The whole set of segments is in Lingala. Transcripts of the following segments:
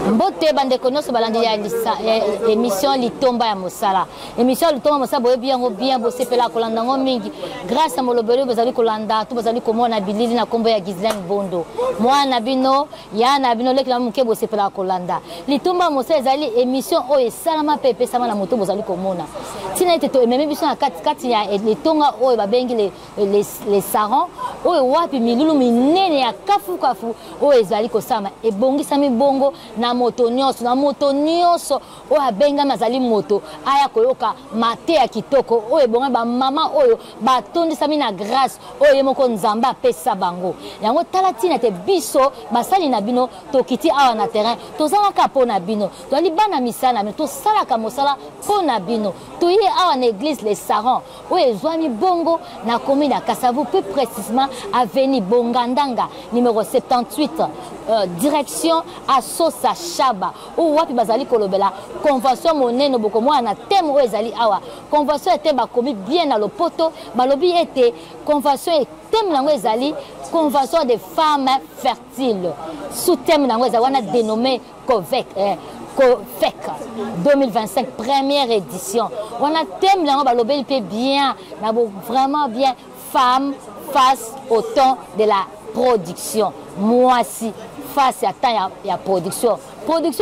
Mbote bande konoso balandi ya émission litomba ya mosala. Émission litomba mosala boye bien bo sepela kolanda ngo mingi. Grâce à molobelo bazali kolanda tu bazali komona bilili na kombo ya Ghislaine Bondo. Mwana bino ya na bino lekla muke bo sepela kolanda. Litomba mosala ezali émission o esalama pepe sama na moto bozali komona. Tina ete to ememe biso na kati ya litonga o babengi les sarons o wapi milulu minene ya kafu o ezali kosama ebongisa mibongo na moto nyonso o abenga mazali moto aya koyoka mate ya kitoko o ebonga ba mama oyo batondisa mina grâce oyo moko nzamba pesa bango yango tala tina te biso basali na bino tokiti awa na terrain tozalaka pona bino toli bana misala mais to salaka mosala pona bino toye awa na église les sarons o ezwami bongo na commune ya Kasavu plus précisément avenue Bongandanga numéro 78 direction à Sosa Chaba ou wapi bazali kolobela convention monene boko mwana thème o ezali awa convention était ba commis bien na lopoto balobi était convention et thème nango ezali convention des femmes fertiles sous thème nango ezali wana dénommé COFEC 2025 première édition on a thème nango balobeli pe bien na vraiment bien femmes face au temps de la production moi si face à temps ya production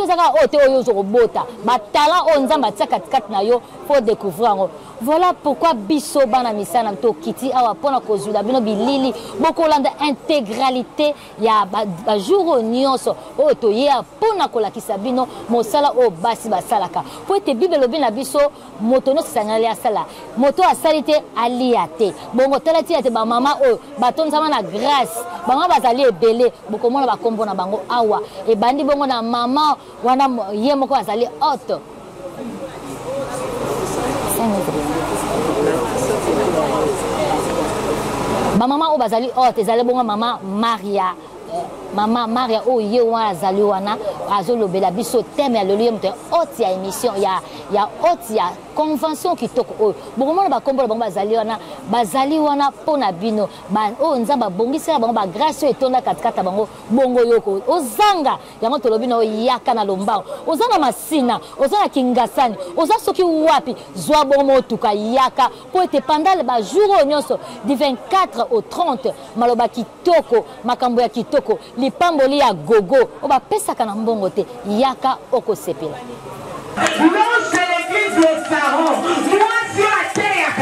zaka ote oyo zobota batala onzamba tsaka kat na yo faut découvrir voilà pourquoi biso bana misana to kiti awa pona kozula bino bilili bokolanda intégralité ya ba jour nyonso o to ya pona kolakisa bino mosala o basi basalaka po ete bibelo bina biso moto no sangala sala moto asalite aliate bongo tala ti ete ba mama o batonzama na grâce banga bazali ebele bokomona bakombo na bango awa e bandi bongo na mama wana ye moko azali hôte mama o bazali hôte ezali bongo mama Maria o ye wana azali wana azolobela biso thème ya lelo moto hôte ya émission ya hôte ya convention kitoko oyo bokomona bakombola bango bazali wana pona bino o nzamba bongisela bango ba grâce etonda katikata bango bongo yoko ozanga yango tolobi na yaka na lombango ozana masina ozana kingasani oza soki wapi zwa bongo motuka yaka po ete pendant ba jour nyonso du 24 au 30 maloba kitoko makambo ya kitoko lipamboli ya gogo o bapesaka na mbongo te yaka okosepela. Non, c'est l'église des Sarons. Moi, si la terre,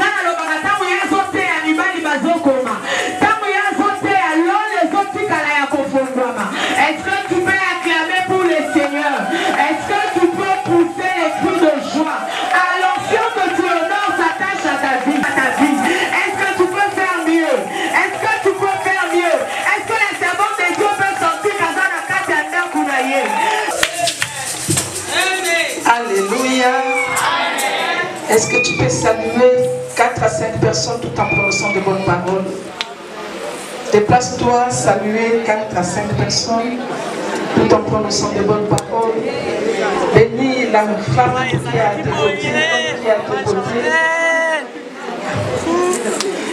nana lo bagata ya zote ya nibali bazokoma. Tamu ya zote ya les autres kala ya kofongwama. Est-ce que tu peux acclamer pour le Seigneur? Est-ce que tu peux pousser les cris de joie? À l'onction que tu honores s'attache à ta vie, Est-ce que tu peux faire mieux? Est-ce que tu peux faire mieux? Est-ce que la servante de Dieu peut sortir dans la carte à terre kounaye? Alléluia. Est-ce que tu peux saluer 4 à 5 personnes tout en prononçant de bonnes paroles? Déplace-toi, saluer 4 à 5 personnes tout en prononçant de bonnes paroles. Bénis la femme qui a été votée,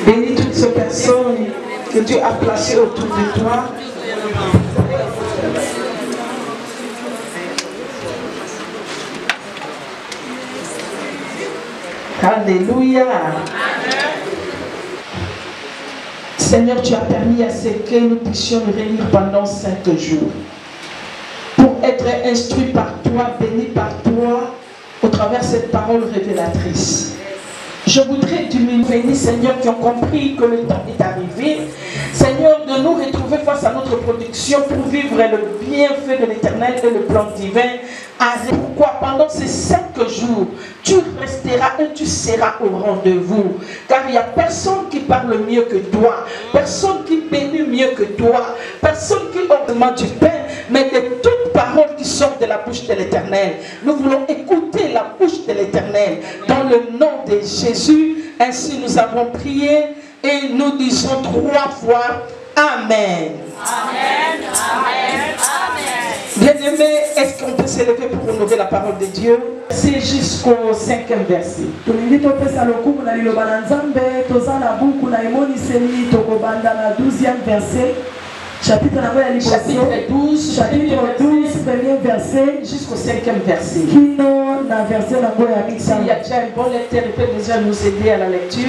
Bénis toutes ces personnes que Dieu a placées autour de toi. Alléluia. Seigneur, tu as permis à ce que nous puissions nous réunir pendant 5 jours pour être instruits par toi, bénis par toi au travers de cette parole révélatrice. Je voudrais que tu nous bénisses, Seigneur, qui ont compris que le temps est arrivé. Seigneur, de nous retrouver face à notre production pour vivre le bienfait de l'Éternel et le plan divin. Pourquoi pendant ces 5 jours, tu resteras et tu seras au rendez-vous. Car il n'y a personne qui parle mieux que toi, personne qui bénit mieux que toi, personne qui augmente du pain, mais de toute parole qui sort de la bouche de l'Éternel. Nous voulons écouter la bouche de l'Éternel dans le nom de Jésus. Ainsi nous avons prié et nous disons 3 fois Amen. Amen, Amen, Amen. Bien-aimés, est-ce qu'on peut s'élever pour honorer la parole de Dieu? C'est jusqu'au 5e verset. Chapitre 12, premier verset jusqu'au 5e verset. S'il y a déjà un bon lecteur, il peut déjà nous aider à la lecture.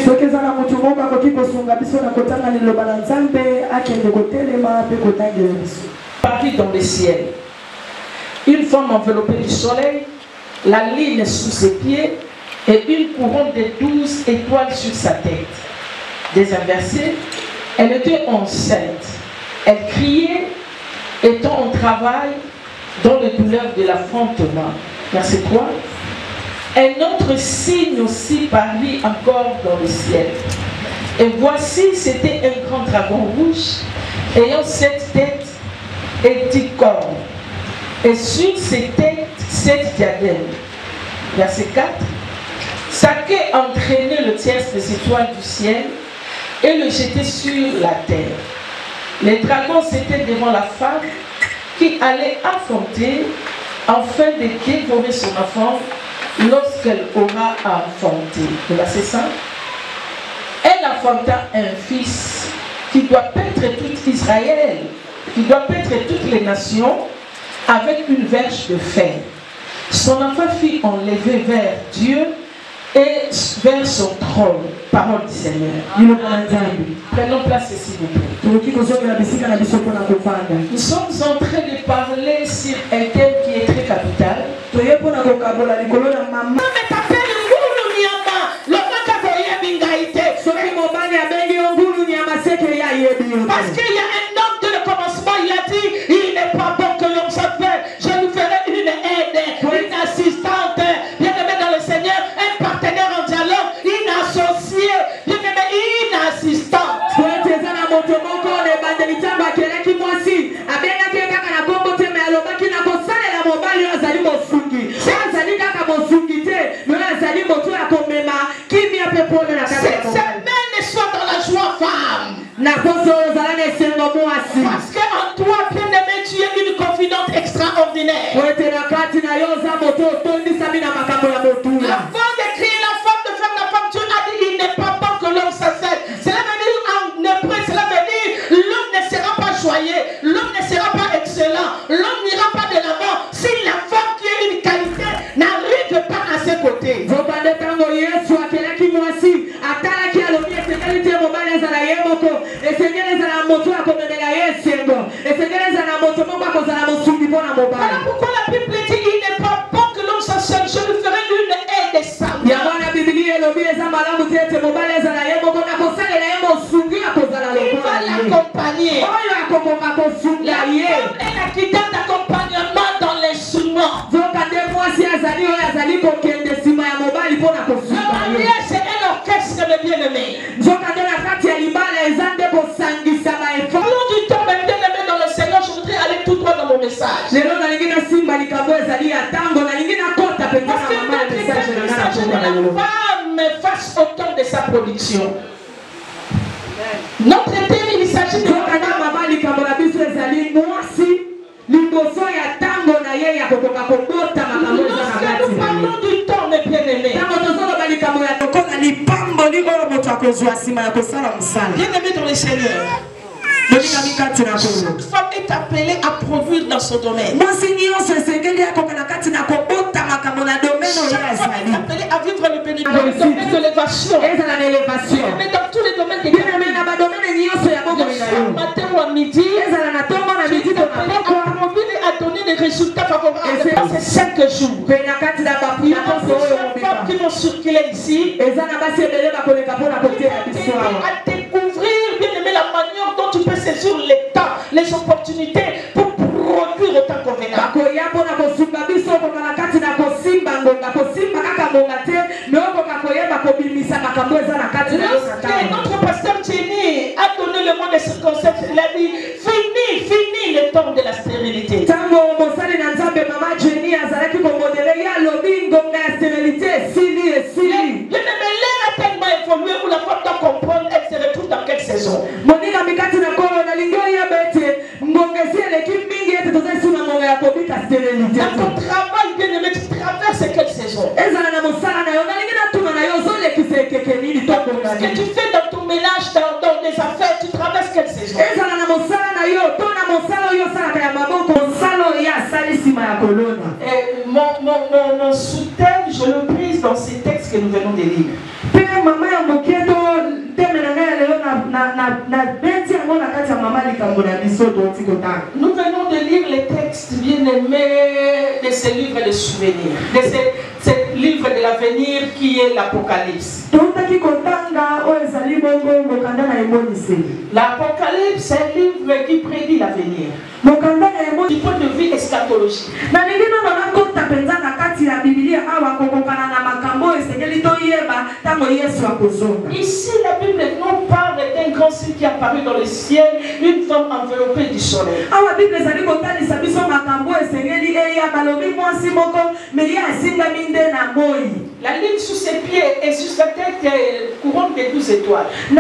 Paris dans le ciel. Une femme enveloppée du soleil, la lune sous ses pieds et une couronne de 12 étoiles sur sa tête. Deuxième verset, elle était enceinte. Elle criait, étant en travail dans les douleurs de l'enfantement. Verset 3. Un autre signe aussi parut encore dans le ciel. Et voici, c'était un grand dragon rouge, ayant 7 têtes et 10 cornes. Et sur ses têtes, 7 diadèmes. Verset 4. Sa queue entraînait le tiers des étoiles du ciel et le jetait sur la terre. Les dragons s'étaient devant la femme qui allait enfanter afin de dévorer son enfant lorsqu'elle aura enfanté. Verset 5. Elle enfanta un fils qui doit paître tout Israël, qui doit paître toutes les nations avec une verge de fer. Son enfant fut enlevé vers Dieu et vers son trône. Parole du Seigneur. Prenons place s'il vous plaît. Nous sommes en train de parler sur un thème qui est très capital. Parce qu'il y a un homme de le commencement, il a dit, il n'est pas bon que l'homme soit fait. Je lui ferai une aide, une assistante, bien aimé dans le Seigneur, un partenaire en dialogue, une associée, bien aimé, une assistante. Cette semaine, sois dans la joie, femme. Parce qu'en toi, bien-aimé, tu es une confidente extraordinaire. Avant de créer la femme, de faire la femme, Dieu a dit il n'est pas bon que l'homme s'assède. Cela veut dire en hébreu, cela veut dire l'homme ne sera pas joyeux, l'homme ne sera pas excellent, l'homme n'ira pas de l'avant si la femme qui a une qualité n'arrive pas à ses côtés. Voilà pourquoi la Bible dit il n'est pas bon que l'homme s'assède. Je lui ferai une aide semblable. Il va l'accompagner. La femme est la qui donne d'accompagnement dans les ciments. Le mariage c'est un orchestre de bien-aimés. Parlons du temps bien aimé dans le Seigneur. Je voudrais aller tout droit dans mon message. Parce que la femme face au temps de sa production. Notre thème, il s'agit de la femme. Lorsque nous parlons du temps, mes bien-aimés, bien-aimés dans le Seigneur, chaque femme est appelée à produire dans son domaine. Chaque femme est appelée à vivre le bénéfice, dans le domaine de l'élévation, mais dans tous les domaines de le matin ou à midi, tu es appelé à produire et à donner des résultats favorables dans ces 5 jours. Il y a plusieurs femmes qui vont circuler ici, à découvrir, bien aimé, la manière dont tu peux saisir les temps, les opportunités pour produire autant convenable. Lorsque notre pasteur Jenny a donné le mot de ce concept, il a dit fini le temps de la stérilité. L'air a tellement évolué où la femme doit comprendre elle se retrouve dans quelle saison. Dans ton travail, bien aimé, tu traverses quelle saison? Ce que tu fais dans ton ménage, dans les affaires, tu traverses quelle saison? dans ces textes que nous venons de lire. Nous venons de lire les textes bien-aimés de ce livre de souvenirs, de ce livre de l'avenir qui est l'Apocalypse. L'Apocalypse, c'est un livre qui prédit l'avenir. Du point de vue eschatologique. Ici, la Bible nous parle d'un grand signe qui est apparu dans le ciel, une femme enveloppée du soleil. La ligne sous ses pieds et sur sa tête couronne de 12 étoiles. Et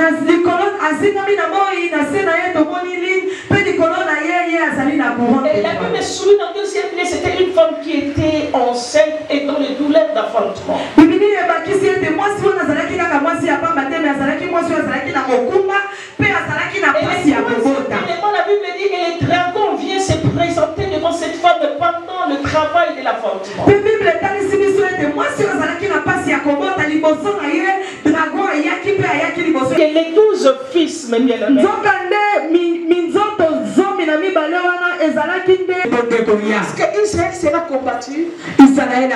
la Bible souligne dans le deuxième lieu, c'était une femme qui était enceinte et dans les douleurs d'enfantement. La Bible dit que le dragon vient se présenter devant cette femme pendant le travail de l'enfantement. Et les 12 fils, mes bien-aimés. Est-ce que Israël sera combattu? Israël a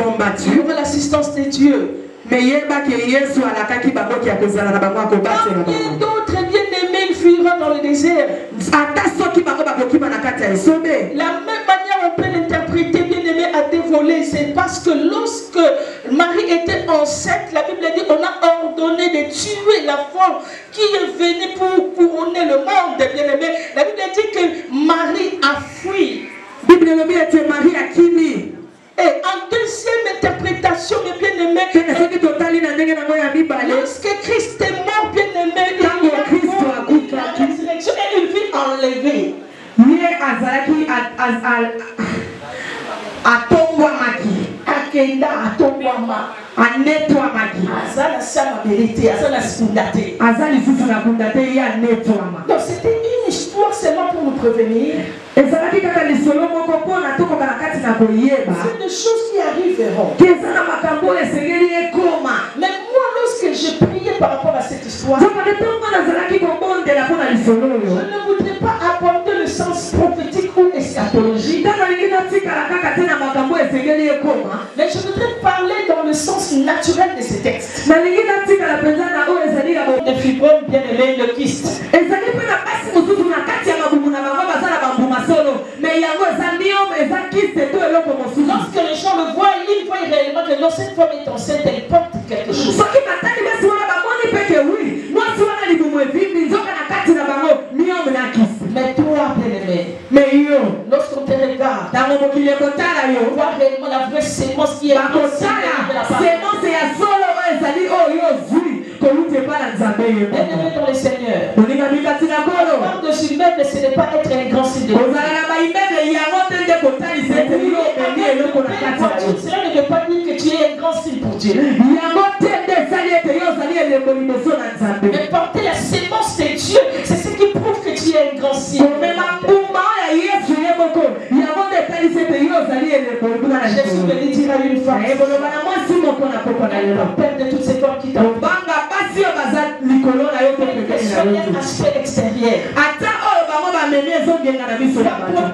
combattu. Pour l'assistance de Dieu. Mais combien d'autres bien-aimés il fuira dans le désert? La même manière on peut l'interpréter, bien-aimé, à dévoler. C'est parce que lorsque Marie était enceinte, la Bible dit on a ordonné de tuer la femme qui est venue pour couronner le monde, bien-aimé. La Bible dit que Marie a fui. Marie a quitté. Et en deuxième interprétation, mes bien-aimés, lorsque Christ est mort, bien-aimé, il a la résurrection et il vit enlevé. Donc c'était une histoire seulement pour nous prévenir. C'est des choses qui arriveront. Mais moi, lorsque je priais par rapport à cette histoire, je ne voudrais pas apporter le sens prophétique ou eschatologique. Mais je voudrais parler dans le sens naturel de ces textes. Le fibrome, bien aimé, le kyste. Lorsque les gens le voient, ils voient réellement que lorsque cette femme est enceinte, elle porte quelque chose. Mais toi, bien-aimé, lorsqu'on te regarde, on voit réellement la vraie sémence qui est dans le Seigneur. On parle de ce meuble, ce n'est pas être un grand signe de Dieu. Cela ne veut pas dire que tu es un grand signe pour Dieu. Mais porter la sémence de Dieu, c'est ce qui prouve que tu es un grand signe. Jésus me dit dire à une femme, père de toutes ces femmes qui t'ont aspect extérieur.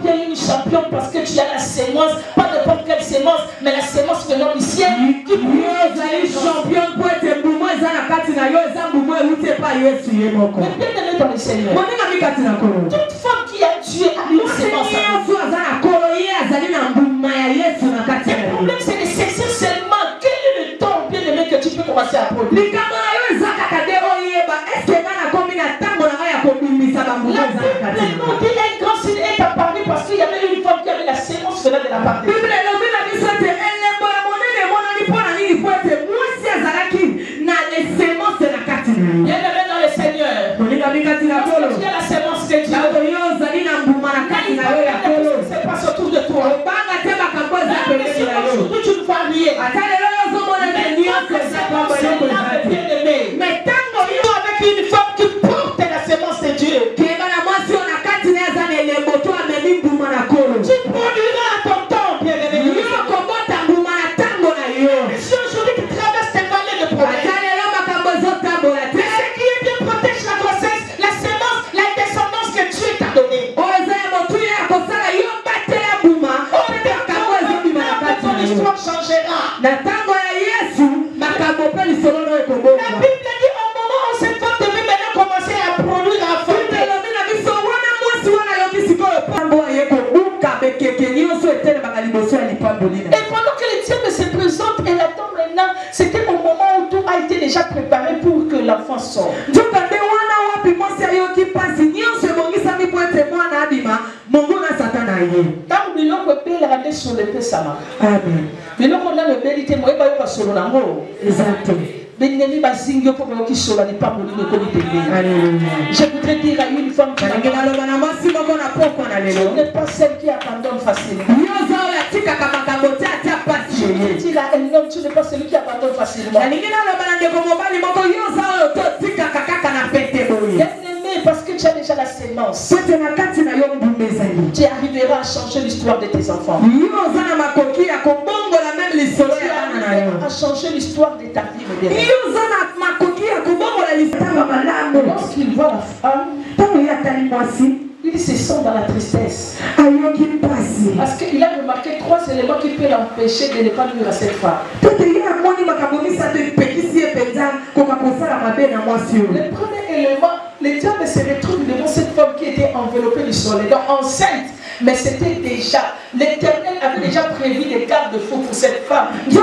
Tu es une championne parce que tu as la sémence, pas n'importe quelle sémence, mais la sémence venant du ciel qui championne pour être bien-aimé dans le Seigneur. Toute femme qui a Dieu a une sémence. Le problème c'est de saisir seulement quel est le temps bien-aimé que tu peux commencer à produire. La Bible nous dit un grand signe est apparu parce qu'il y avait une femme qui avait la sémence venant de la part de Dieu. Bien-aimé dans le Seigneur, lorsque tu as la sémence de Dieu, c'est pas autour de toi. Aujourd'hui tu ne vois rien. Mais tant avec une femme qui porte la sémence de Dieu, tu produiras ton temps, bien-aimé. Si aujourd'hui déjà préparé pour que l'enfant sorte. Quand biloko belle rade sur le pe sama. Amen. Biloko na le belité moi ba yo solo nango. Exact. Benemi bazingi ko ba ki solo ni pa mo ni ko ni bébé. Alléluia. Je voudrais dire à une femme qui Je n'est pas celle qui abandonne facilement. Je dis à un homme, tu n'es pas celui qui abandonne facilement. Bien-aimé, parce que tu as déjà la sémence. Tu arriveras à changer l'histoire de tes enfants. Tu arriveras à changer l'histoire de ta vie. Lorsqu'il voit la femme, il se sent dans la tristesse. Parce qu'il a remarqué 3 éléments qui peuvent l'empêcher de ne pas nuire à cette femme. Le premier élément, le diable se retrouve devant cette femme qui était enveloppée du soleil, donc enceinte. Mais c'était déjà, l'Éternel avait déjà prévu des garde-fous pour cette femme. Je suis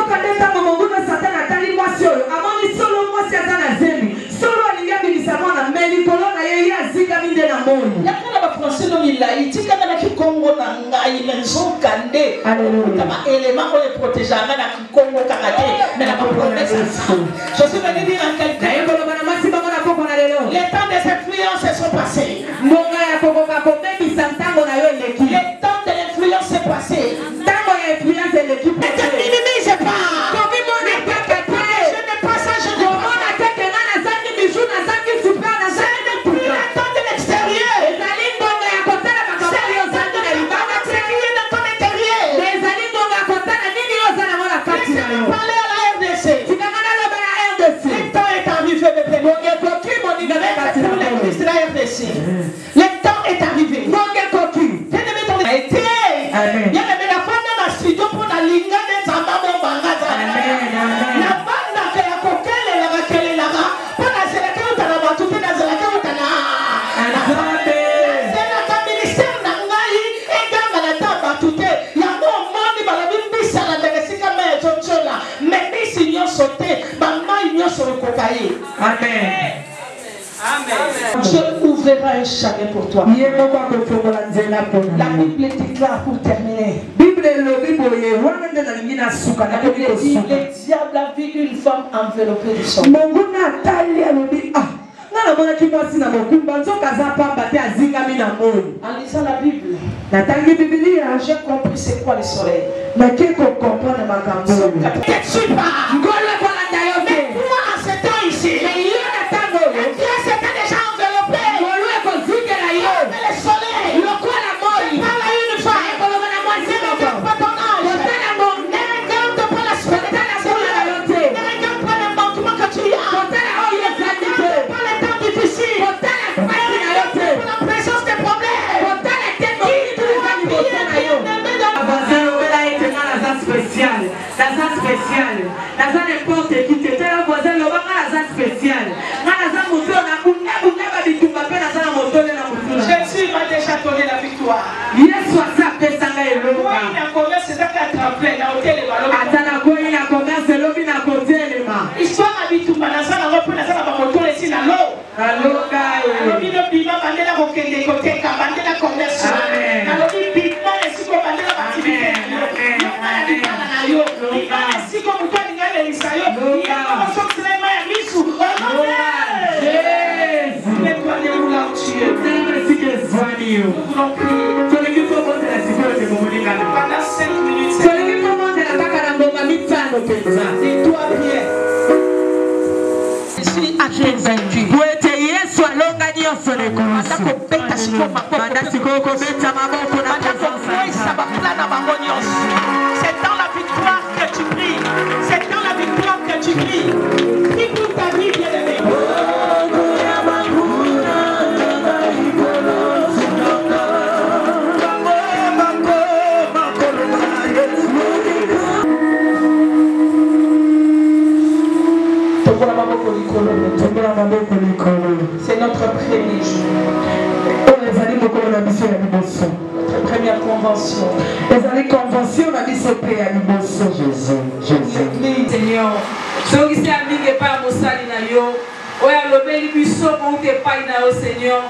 venu dire à quelqu'un, les temps des influences sont passés. Les temps de l'influence est passé. Ne minimise pas. Je n'ai pas ça, je ne pas. C'est depuis le temps de l'extérieur. C'est qui est dans ton intérieur. Parlez à la RDC. Le temps est arrivé, bébé. Pour l'église de la RDC. Le temps est arrivé. Il y a la femme dans la studio pour la ligne des amants. Amen. Dieu ouvrira un chemin pour toi. La Bible déclare pour terminer. Le diable a vu une femme enveloppée du sang. En lisant la Bible, j'ai compris c'est quoi le soleil. Ne t'es pas. Mais moi, en ce temps ici, Dieu s'était déjà enveloppé. Mais le soleil, parle à une femme. Ne regarde pas ton âge. Ne regarde pas la suite. Ne regarde pas le manquement que tu as. Ne regarde pas les temps difficiles. Ne regarde pas la présence des problèmes. Jésus m'a déjà donné la victoire. Histoire à Bitumba, dans un repos, dans un moto, ici, dans l'eau. Pendant 5 minutes, dis-toi bien. Je suis convaincu. C'est dans la victoire que tu pries. C'est dans la victoire que tu pries. Prie pour ta vie, bien-aimé. C'est notre premier jour. Notre première convention. L'église, Seigneur, soki se amingi epai ya mosali na yo oyo alobeli biso kouta epai na yo Seigneur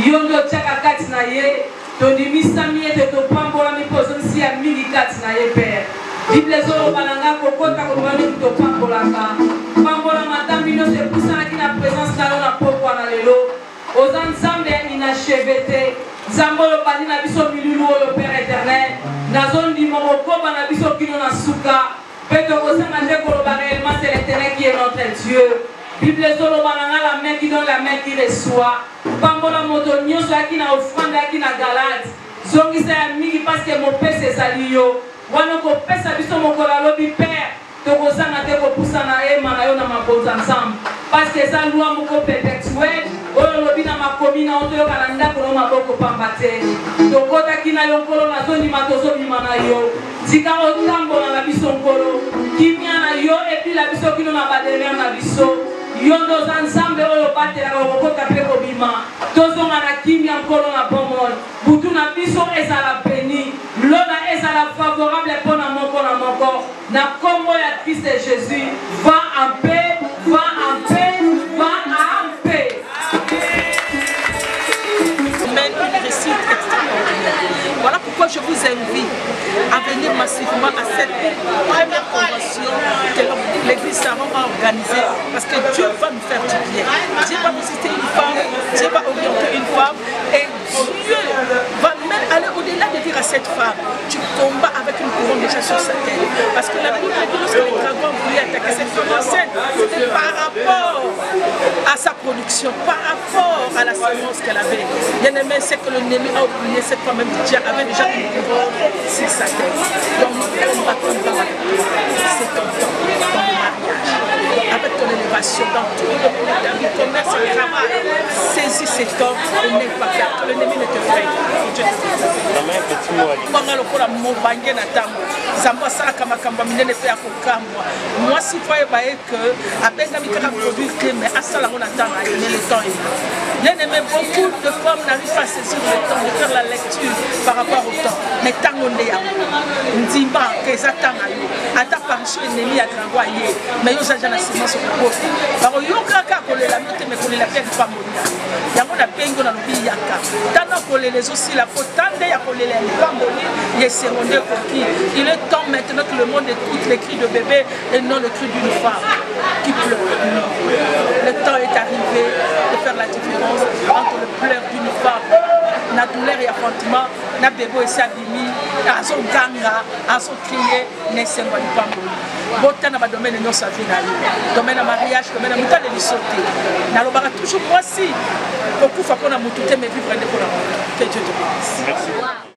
yo nde otiaka kati na ye tondimisami ete topambolami mpo ozongisi ya mingi kati na ye Père. Bible ezoloba na nga kokota koloba neti topambolaka pambola matambi nyonso epusanaki na présence na yo na pokwa na lelo oza nzambe ya inachevé te nzambe oyo obandi na biso milulu oyo Père éternel nazondima mokoba na biso kino na suka mpe tokosanga nde koloba réellement c'est l'éternel qui est notre Dieu. Bible ezoloba na nga la main qui donne la main qui reçoit pambola moto nyonso yaki na offrande yaki na galade zongisa ya mingi parce que mopesa ezali yo wana kopesa biso mokolo alobi Père tokozanga te kopusana ema na yo na mabonza nzambe parce que eza loi moko perpétuel oyo olobi na makomi na yo toyoka na ndako no maboko pamba te tokotaki na yo nkolo nazondima tozobima na yo tika otambola na biso nkolo kimia na yo epila biso kino na bademer na biso yo nde oza nzambe oyo batelaka kokota mpe kobima tozonga na kimia nkolo na bomoi butu na biso ezala beni loba ezala favorable mpo na moko na moko na kombo ya Christ Jésus. Va en paix, va en paix, va en paix. Une réussite extraordinaire. Voilà pourquoi je vous invite à venir massivement à cette première convention que l'Église Saron a organisée parce que Dieu va nous faire du bien. Dieu va nous citer une femme, Dieu va orienter une femme et Dieu va même aller au-delà de dire à cette femme, tu combats avec une couronne déjà sur sa tête. Parce que la Bible dit lorsque les dragons voulaient attaquer cette femme enceinte, c'était par rapport à sa production, par rapport à la semence qu'elle avait. Bien aimé, c'est que l'ennemi a oublié cette femme, même Dieu avait déjà une couronne sur sa tête. Donc nous combattons dans la c'est ton temps, dans le mariage, avec ton élévation, dans tout le monde de ta vie, commerce et travail. Saisis cet homme et n'aie pas peur, que l'ennemi ne te freine. Dieu te bénisse. Mama lokola mobange na tango zambo asalaka makambo minene mpe ya kokamwa mwasi po ayeba ye ke abengami kaka produire te mais asalango na ntango aye mais le temps est là. Bien aimé, beaucoup de femmes n'arrivent pas à saisir le temps de faire la lecture par rapport au temps mais tango nde yango ndimba keza tanga yo ata parche ennemi ya drango aye mais yo zaja na semence okobota bakoyokaka kolela mio te mais kolela mpe lipambolia yango na bengo na lobi yaka tana kolela ezosila po tande ya kolela ya lipamboli yesengo nde koki. Il est temps maintenant que le monde écoute les cris de bébé et non le cri d'une femme qui pleure. Le temps est arrivé de faire la différence entre le pleur d'une femme na douleur et affrontement na bébé et sabimi azo ganga azo crier nesengo lipamboli bota na ba domaine nyonso ya vie na yo domaine ya mariage domaine ya mutale lisote nalobaka toujours voici okufa mpona mutu te mais vivre nde mpona moto. Que Dieu te bénisse. Merci.